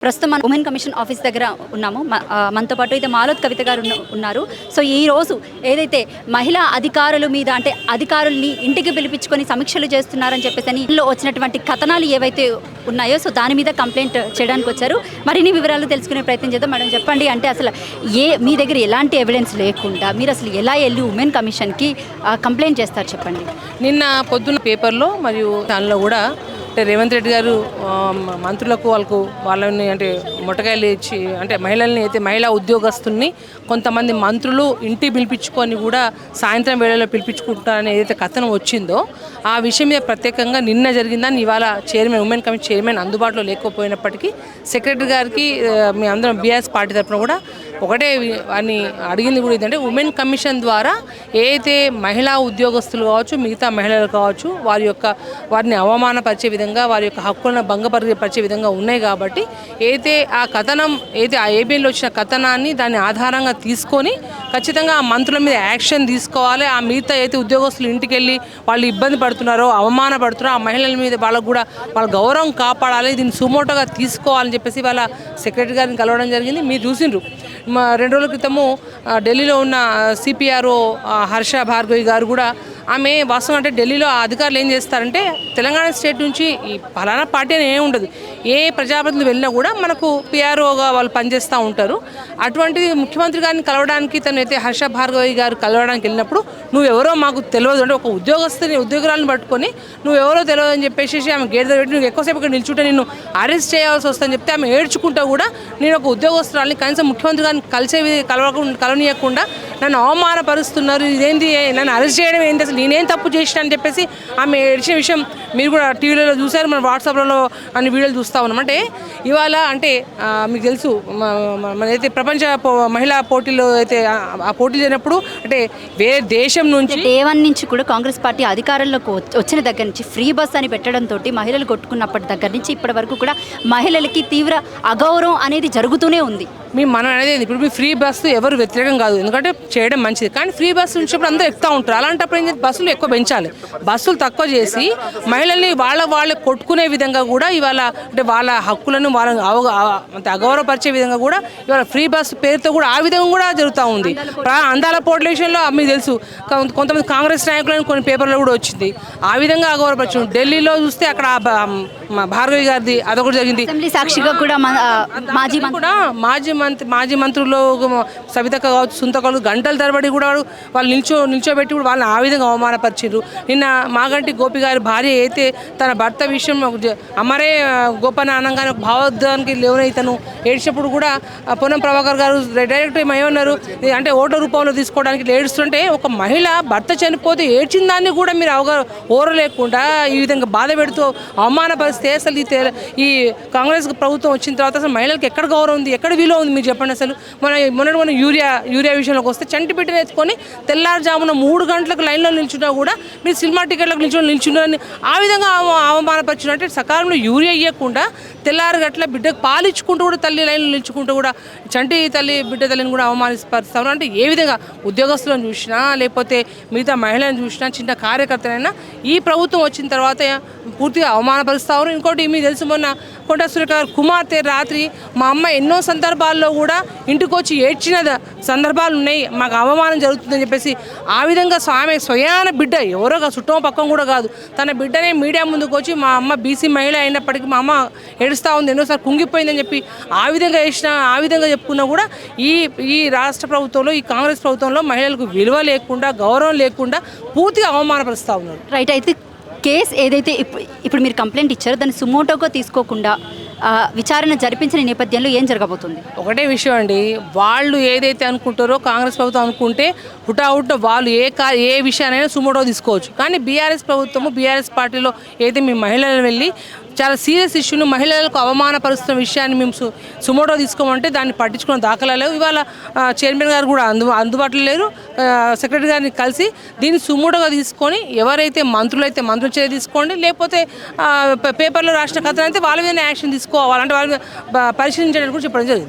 ప్రస్తుతం మన women commission office దగ్గర ఉన్నాము. మనతో పాటు అయితే మాలోత్ కవిత గారు ఉన్నారు. సో ఈ రోజు ఏదైతే మహిళా అధికారుల మీద అంటే అధికారుల్ని ఇంటికి పిలిపించుకొని సమీక్షలు చేస్తున్నారని చెప్పేసి ఇంట్లో వచ్చినటువంటి కథనాలు ఏవైతే ఉన్నాయో సో దాని మీద కంప్లైంట్ చేయడానికి వచ్చారు. మరిన్ని వివరాలు తెలుసుకునే ప్రయత్నం చేద్దాం. మేడం చెప్పండి, అంటే అసలు మీ దగ్గర ఎలాంటి ఎవిడెన్స్ లేకుండా మీరు అసలు ఎలా వెళ్ళి ఉమెన్ కమిషన్కి కంప్లైంట్ చేస్తారు చెప్పండి. నిన్న పొద్దున్న పేపర్లో మరియు దానిలో కూడా అంటే రేవంత్ రెడ్డి గారు మంత్రులకు వాళ్ళని అంటే మొట్టకాయలు ఇచ్చి అంటే మహిళల్ని అయితే మహిళా ఉద్యోగస్తుల్ని కొంతమంది మంత్రులు ఇంటికి పిలిపించుకొని కూడా సాయంత్రం వేళలో పిలిపించుకుంటారని ఏదైతే కథనం వచ్చిందో ఆ విషయం మీద ప్రత్యేకంగా నిన్న జరిగిందని ఇవాళ ఉమెన్ కమిషన్ చైర్మన్ అందుబాటులో లేకపోయినప్పటికీ సెక్రటరీ గారికి మీ అందరం బీఆర్ఎస్ పార్టీ తరఫున కూడా ఒకటే అని అడిగింది కూడా ఏంటంటే ఉమెన్ కమిషన్ ద్వారా ఏదైతే మహిళా ఉద్యోగస్తులు కావచ్చు మిగతా మహిళలు కావచ్చు వారిని అవమానపరిచే విధంగా వారి యొక్క హక్కులను భంగపరిచే విధంగా ఉన్నాయి కాబట్టి అయితే ఆ కథనం అయితే ఆ ఏబిఎన్లో వచ్చిన కథనాన్ని దాన్ని ఆధారంగా తీసుకొని ఖచ్చితంగా ఆ మంత్రుల మీద యాక్షన్ తీసుకోవాలి. ఆ మిగతా అయితే ఉద్యోగస్తులు ఇంటికి వెళ్ళి వాళ్ళు ఇబ్బంది పడుతున్నారో అవమానపడుతున్నారో ఆ మహిళల మీద వాళ్ళకు కూడా వాళ్ళ గౌరవం కాపాడాలి, దీన్ని సుమోటోగా తీసుకోవాలని చెప్పేసి వాళ్ళ సెక్రటరీ గారిని కలవడం జరిగింది. మీరు చూసిండ్రు 2 రోజుల క్రితము ఢిల్లీలో ఉన్న సిపిఆర్ఓ హర్ష భార్గవి గారు కూడా ఆమె వాస్తవం అంటే ఢిల్లీలో అధికారులు ఏం చేస్తారంటే తెలంగాణ స్టేట్ నుంచి ఈ ఫలానా పార్టీ అని ఏమి ఉండదు, ఏ ప్రజాప్రతినిధులు వెళ్ళినా కూడా మనకు పిఆర్ఓగా వాళ్ళు పనిచేస్తూ ఉంటారు. అటువంటి ముఖ్యమంత్రి గారిని కలవడానికి తనైతే హర్ష భార్గవి గారు కలవడానికి వెళ్ళినప్పుడు నువ్వెవరో మాకు తెలియదు అంటే ఒక ఉద్యోగురాలను పట్టుకొని నువ్వెవరో తెలియదు అని చెప్పేసి ఆమె గేట్ దగ్గర పెట్టి నువ్వు ఎక్కువసేపు ఇక్కడ నిల్చుంటే నిన్ను అరెస్ట్ చేయాల్సి వస్తుందని చెప్తే ఆమె ఏడ్చుకుంటా కూడా నేను ఒక ఉద్యోగస్తురాలని కనీసం ముఖ్యమంత్రి గారిని కలవనీయకుండా నన్ను అవమానపరుస్తున్నారు, ఇదేంటి నన్ను అరెస్ట్ చేయడం ఏంటి, అసలు నేనేం తప్పు చేసిన అని చెప్పేసి ఆమె ఏడ్చిన విషయం మీరు కూడా టీవీలలో చూసారు, మన వాట్సాప్లలో అన్ని వీడియోలు చూస్తూ ఉన్నాం. అంటే ఇవాళ అంటే మీకు తెలుసు మనైతే ప్రపంచ మహిళా పోటీలో అయితే ఆ పోటీలు జరిగినప్పుడు అంటే వేరే దేశం నుంచి డే 1 నుంచి కూడా కాంగ్రెస్ పార్టీ అధికారంలోకి వచ్చిన దగ్గర నుంచి ఫ్రీ బస్ అని పెట్టడంతో మహిళలు కొట్టుకున్నప్పటి దగ్గర నుంచి ఇప్పటి వరకు కూడా మహిళలకి తీవ్ర అగౌరవం అనేది జరుగుతూనే ఉంది. మనం అనేది ఇప్పుడు మీ ఫ్రీ బస్సు ఎవరు వ్యతిరేకం కాదు, ఎందుకంటే చేయడం మంచిది. కానీ ఫ్రీ బస్సు ఉంచినప్పుడు అందరూ ఎక్కుతూ ఉంటారు. అలాంటప్పుడు ఏం చేసి బస్సులు ఎక్కువ పెంచాలి, బస్సులు తక్కువ చేసి మహిళల్ని వాళ్ళే కొట్టుకునే విధంగా కూడా ఇవాళ అంటే వాళ్ళ హక్కులను వాళ్ళని అగౌరవపరిచే విధంగా కూడా ఇవాళ ఫ్రీ బస్సు పేరుతో కూడా ఆ విధంగా కూడా జరుగుతూ ఉంది. అందాల పోటీల విషయంలో మీకు తెలుసు కొంతమంది కాంగ్రెస్ నాయకులను కొన్ని పేపర్లో కూడా వచ్చింది, ఆ విధంగా అగౌరవపరిచారు. ఢిల్లీలో చూస్తే అక్కడ భార్గవి గారిది అదొకటి జరిగింది. సాక్షిగా కూడా మాజీ మంత్రులు సవితక్క కావచ్చు సుంతకలు గంటల తరబడి కూడా వాళ్ళు నిల్చోబెట్టి కూడా వాళ్ళని ఆ విధంగా అవమానపరిచారు. నిన్న మాగంటి గోపి గారి భార్య అయితే తన భర్త విషయం అమరే గోపన అనగానే ఒక భావోద్వానికి లేవనై తను ఏడ్చినప్పుడు కూడా పొన్నం ప్రభాకర్ గారు డైరెక్ట్ ఏమన్నారు అంటే ఓట్ల రూపంలో తీసుకోవడానికి ఏడుస్తుంటే ఒక మహిళ భర్త చనిపోతే ఏడ్చిన దాన్ని కూడా మీరు ఓరలేకుండా ఈ విధంగా బాధ పెడుతూ అవమానపరిస్తే అసలు ఈ కాంగ్రెస్ ప్రభుత్వం వచ్చిన తర్వాత అసలు మహిళలకు ఎక్కడ గౌరవం ఉంది, ఎక్కడ విలువ ఉంది మీరు చెప్పండి. అసలు మొన్న యూరియా విషయంలోకి వస్తే చంటి బిడ్డను ఎత్తుకొని తెల్లారుజామున 3 గంటలకు లైన్లో నిల్చున్నా కూడా మీరు సినిమా టికెట్లకు నిల్చున్నారని ఆ విధంగా అవమానపరిచిన అంటే సకాలంలో యూరియా ఇవ్వకుండా తెల్లారు గట్ల బిడ్డకు పాలిచ్చుకుంటూ కూడా తల్లి లైన్లో నిల్చుకుంటూ కూడా చంటి బిడ్డ తల్లిని కూడా అవమానపరుస్తారు. అంటే ఏ విధంగా ఉద్యోగస్తులను చూసినా లేకపోతే మిగతా మహిళలను చూసినా చిన్న కార్యకర్తలైనా ఈ ప్రభుత్వం వచ్చిన తర్వాత పూర్తిగా అవమానపరుస్తారు. ఇంకోటి మీకు తెలుసు మొన్న కొండ సురేఖ కుమార్తె రాత్రి మా అమ్మ ఎన్నో సందర్భాల్లో కూడా ఇంటికి వచ్చి ఏడ్చిన సందర్భాలు ఉన్నాయి, మాకు అవమానం జరుగుతుందని చెప్పేసి ఆ విధంగా ఆమె స్వయాన బిడ్డ ఎవరో చుట్టం పక్కం కూడా కాదు తన బిడ్డనే మీడియా ముందుకు వచ్చి మా అమ్మ బీసీ మహిళ అయినప్పటికీ మా అమ్మ ఏడుస్తూ ఉంది ఎన్నోసారి కుంగిపోయిందని చెప్పి ఆ విధంగా చెప్పుకున్నా కూడా ఈ రాష్ట్ర ప్రభుత్వంలో ఈ కాంగ్రెస్ ప్రభుత్వంలో మహిళలకు విలువ లేకుండా గౌరవం లేకుండా పూర్తిగా అవమానపరుస్తూ ఉన్నారు. రైట్, అయితే కేసు ఏదైతే ఇప్పుడు మీరు కంప్లైంట్ ఇచ్చారో దాన్ని సుమోటోగా తీసుకోకుండా విచారణ జరిపించిన నేపథ్యంలో ఏం జరగబోతుంది? ఒకటే విషయం అండి, వాళ్ళు ఏదైతే అనుకుంటారో కాంగ్రెస్ ప్రభుత్వం అనుకుంటే హుటాహుట వాళ్ళు ఏ విషయానైనా సుమోటో తీసుకోవచ్చు. కానీ బీఆర్ఎస్ ప్రభుత్వము బీఆర్ఎస్ పార్టీలో ఏదైతే మేము మహిళలు వెళ్ళి చాలా సీరియస్ ఇష్యూను మహిళలకు అవమానపరుస్తున్న విషయాన్ని మేము సుమోటో తీసుకోమంటే దాన్ని పట్టించుకున్న దాఖలాలు లేవు. ఇవాళ చైర్మన్ గారు కూడా అందుబాటులో లేరు. సెక్రటరీ గారిని కలిసి దీన్ని సుమోటోగా తీసుకొని ఎవరైతే మంత్రులైతే మంత్రుల చర్య తీసుకోండి, లేకపోతే పేపర్లో రాసిన కథలు అయితే వాళ్ళ మీద యాక్షన్ తీసుకోవాలంటే వాళ్ళ మీద పరిశీలించడానికి కూడా చెప్పడం జరిగింది.